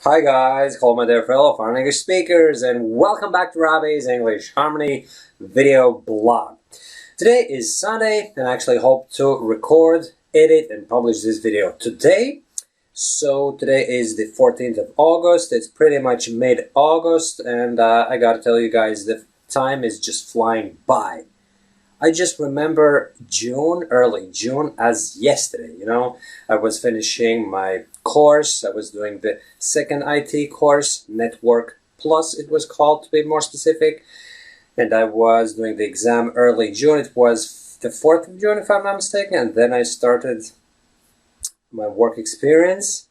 Hi guys, hello my dear fellow foreign English speakers, and welcome back to Robby's English Harmony video blog. Today is Sunday, and I actually hope to record, edit, and publish this video today. So today is the 14th of August. It's pretty much mid-August, and I gotta tell you guys, the time is just flying by. I just remember June, early June, as yesterday, I was finishing my course. I was doing the second IT course, Network Plus it was called, to be more specific. And I was doing the exam early June. It was the 4th of June, if I'm not mistaken. And then I started my work experience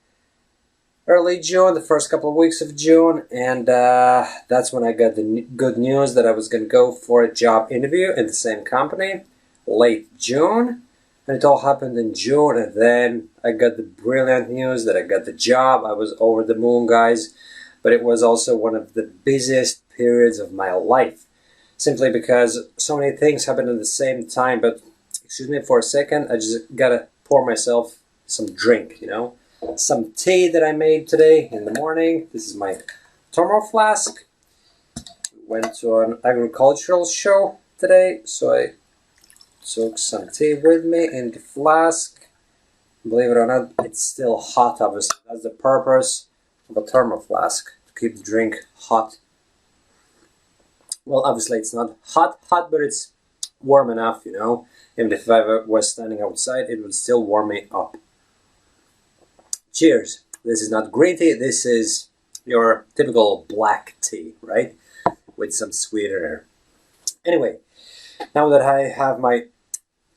early June, the first couple of weeks of June, and that's when I got the good news that I was going to go for a job interview in the same company, late June, and it all happened in June, and then I got the brilliant news that I got the job. I was over the moon, guys, but it was also one of the busiest periods of my life, simply because so many things happened at the same time. But excuse me for a second, I just gotta pour myself some drink, some tea that I made today in the morning. This is my thermal flask. Went to an agricultural show today, so I took some tea with me in the flask. Believe it or not, it's still hot, obviously. That's the purpose of a thermal flask, to keep the drink hot. Well, obviously it's not hot, but it's warm enough, Even if I was standing outside, it would still warm me up. Cheers. This is not green tea, this is your typical black tea, right? With some sweetener. Anyway, now that I have my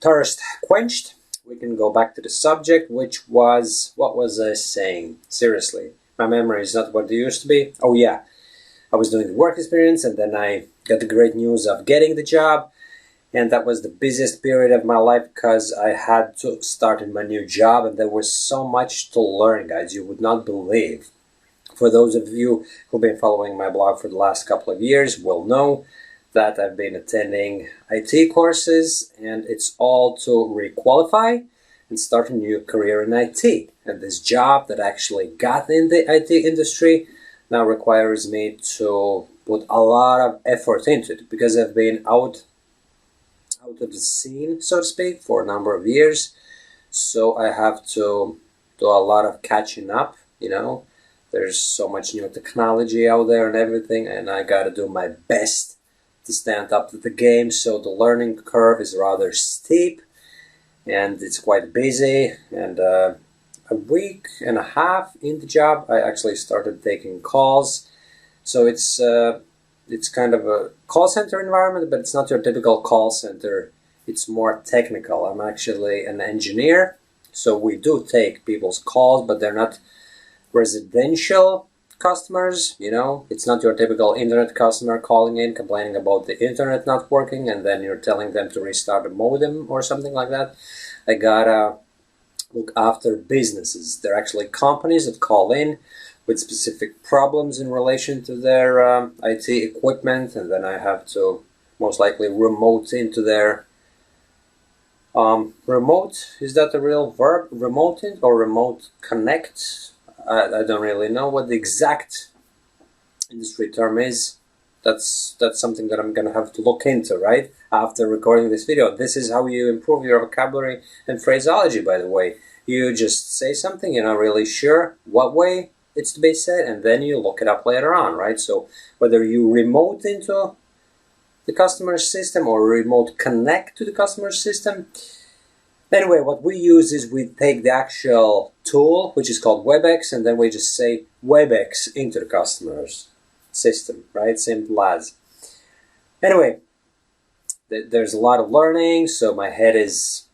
thirst quenched, we can go back to the subject, which was, what was I saying? Seriously, my memory is not what it used to be. Oh yeah, I was doing the work experience, and then I got the great news of getting the job. And that was the busiest period of my life because I had to start in my new job, and there was so much to learn, guys, you would not believe. For those of you who've been following my blog for the last couple of years will know that I've been attending IT courses, and it's all to re-qualify and start a new career in IT. And this job that I actually got in the IT industry now requires me to put a lot of effort into it, because I've been out of the scene, so to speak, for a number of years. So I have to do a lot of catching up, There's so much new technology out there and everything, and I gotta do my best to stand up to the game. So the learning curve is rather steep, and it's quite busy. And a week and a half in the job, I actually started taking calls. So it's kind of a call center environment, but it's not your typical call center. It's more technical. I'm actually an engineer, so we do take people's calls, but they're not residential customers, It's not your typical internet customer calling in, complaining about the internet not working, and then you're telling them to restart a modem or something like that. I gotta look after businesses. They're actually companies that call in with specific problems in relation to their IT equipment, and then I have to most likely remote into their remote, is that a real verb? Remote in or remote connect? I don't really know what the exact industry term is. That's something that I'm gonna have to look into, right? After recording this video. This is how you improve your vocabulary and phraseology, by the way. You just say something, you're not really sure what way it's to be said, and then you look it up later on, right? So whether you remote into the customer system or remote connect to the customer system. Anyway, what we use is we take the actual tool, which is called WebEx, and then we just say WebEx into the customer's system, right? Simple as. Anyway, there's a lot of learning, so my head is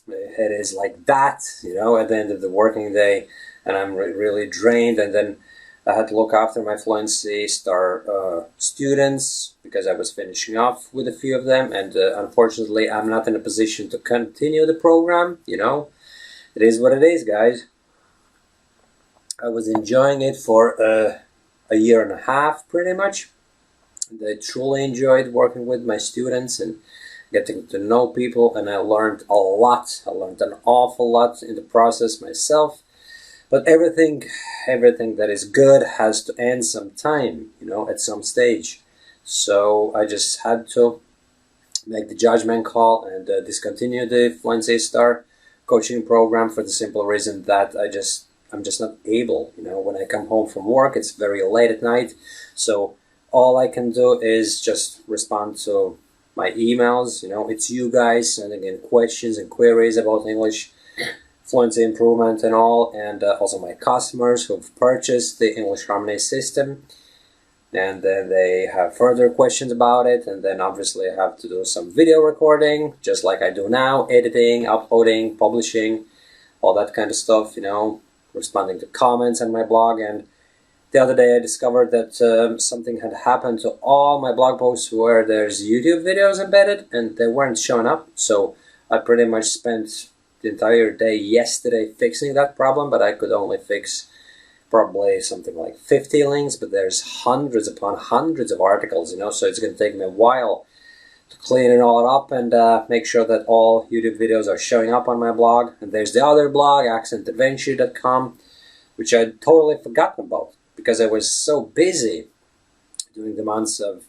like that, at the end of the working day, and I'm really drained. And then I had to look after my Fluency Star students, because I was finishing off with a few of them, and unfortunately I'm not in a position to continue the program. It is what it is, guys. I was enjoying it for a year and a half, pretty much, and I truly enjoyed working with my students and getting to know people, and I learned a lot. I learned an awful lot in the process myself. But everything that is good has to end sometime, you know, at some stage. So I just had to make the judgment call and discontinue the Fluency Star coaching program for the simple reason that I'm just not able. You know, when I come home from work, it's very late at night, so all I can do is just respond to my emails. You know, it's you guys sending in questions and queries about English fluency improvement and all, and also my customers who've purchased the English Harmony system, and then they have further questions about it, and then obviously I have to do some video recording, just like I do now, editing, uploading, publishing, all that kind of stuff, you know, responding to comments on my blog. And the other day I discovered that something had happened to all my blog posts where there's YouTube videos embedded, and they weren't showing up. So I pretty much spent the entire day yesterday fixing that problem, but I could only fix probably something like 50 links, but there's hundreds upon hundreds of articles, you know, so it's going to take me a while to clean it all up and make sure that all YouTube videos are showing up on my blog. And there's the other blog, accentadventure.com, which I'd totally forgotten about because I was so busy during the months of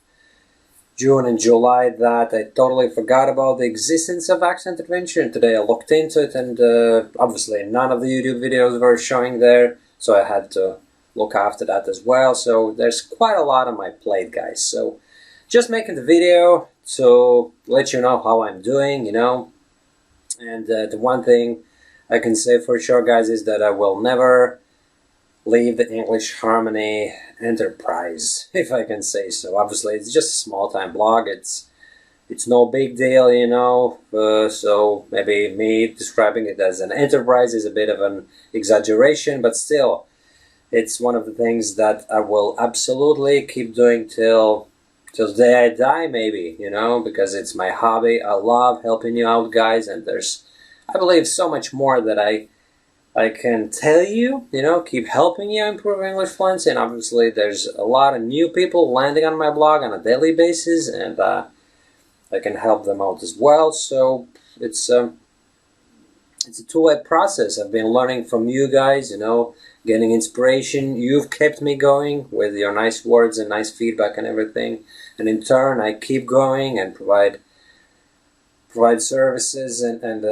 June and July that I totally forgot about the existence of Accent Adventure. And today I looked into it, and obviously none of the YouTube videos were showing there, so I had to look after that as well. So there's quite a lot on my plate, guys. So just making the video to let you know how I'm doing, you know. And the one thing I can say for sure, guys, is that I will never leave the English Harmony enterprise, if I can say so. Obviously, it's just a small-time blog. It's no big deal, you know. So maybe me describing it as an enterprise is a bit of an exaggeration, but still, it's one of the things that I will absolutely keep doing till the day I die, maybe, you know, because it's my hobby. I love helping you out, guys, and there's, I believe, so much more that I can tell you, you know, keep helping you improve English fluency. And obviously there's a lot of new people landing on my blog on a daily basis, and I can help them out as well. So it's a two-way process. I've been learning from you guys, you know, getting inspiration. You've kept me going with your nice words and nice feedback and everything. And in turn, I keep going and provide services and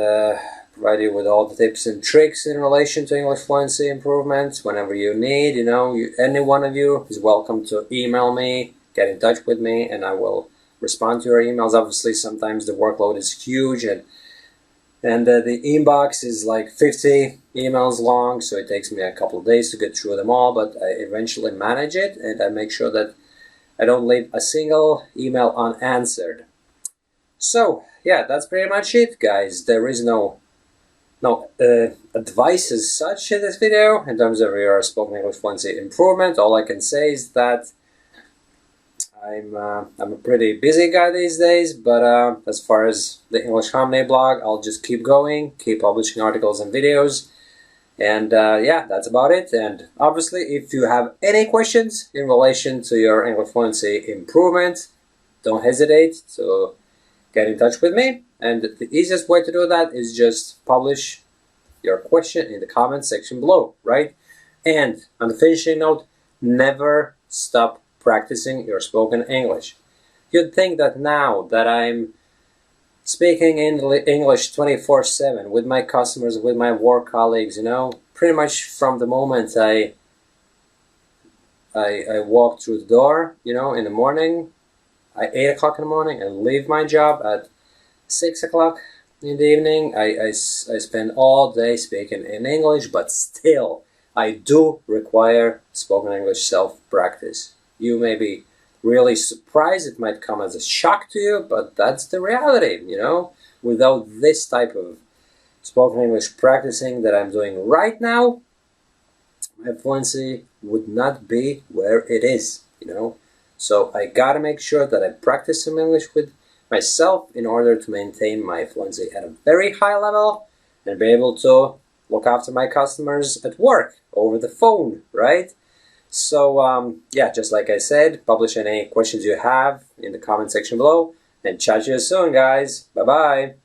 provide you with all the tips and tricks in relation to English fluency improvements whenever you need. You know, any one of you is welcome to email me, get in touch with me, and I will respond to your emails. Obviously, sometimes the workload is huge, and the inbox is like 50 emails long, so it takes me a couple of days to get through them all, but I eventually manage it, and I make sure that I don't leave a single email unanswered. So, yeah, that's pretty much it, guys. There is no advice as such in this video in terms of your spoken English fluency improvement. All I can say is that I'm a pretty busy guy these days, but as far as the English Harmony blog, I'll just keep going, keep publishing articles and videos, and yeah, that's about it. And obviously, if you have any questions in relation to your English fluency improvement, don't hesitate to get in touch with me. And the easiest way to do that is just publish your question in the comment section below, right? And on the finishing note, never stop practicing your spoken English. You'd think that now that I'm speaking English 24/7 with my customers, with my work colleagues, you know, pretty much from the moment I walk through the door, you know, in the morning, at 8 o'clock in the morning, and leave my job at 6 o'clock in the evening, I spend all day speaking in English, but still, I do require spoken English self-practice. You may be really surprised, it might come as a shock to you, but that's the reality, you know? Without this type of spoken English practicing that I'm doing right now, my fluency would not be where it is, you know? So I gotta make sure that I practice some English with myself in order to maintain my fluency at a very high level and be able to look after my customers at work over the phone, right? So yeah, just like I said, publish any questions you have in the comment section below, and chat to you soon, guys. Bye bye.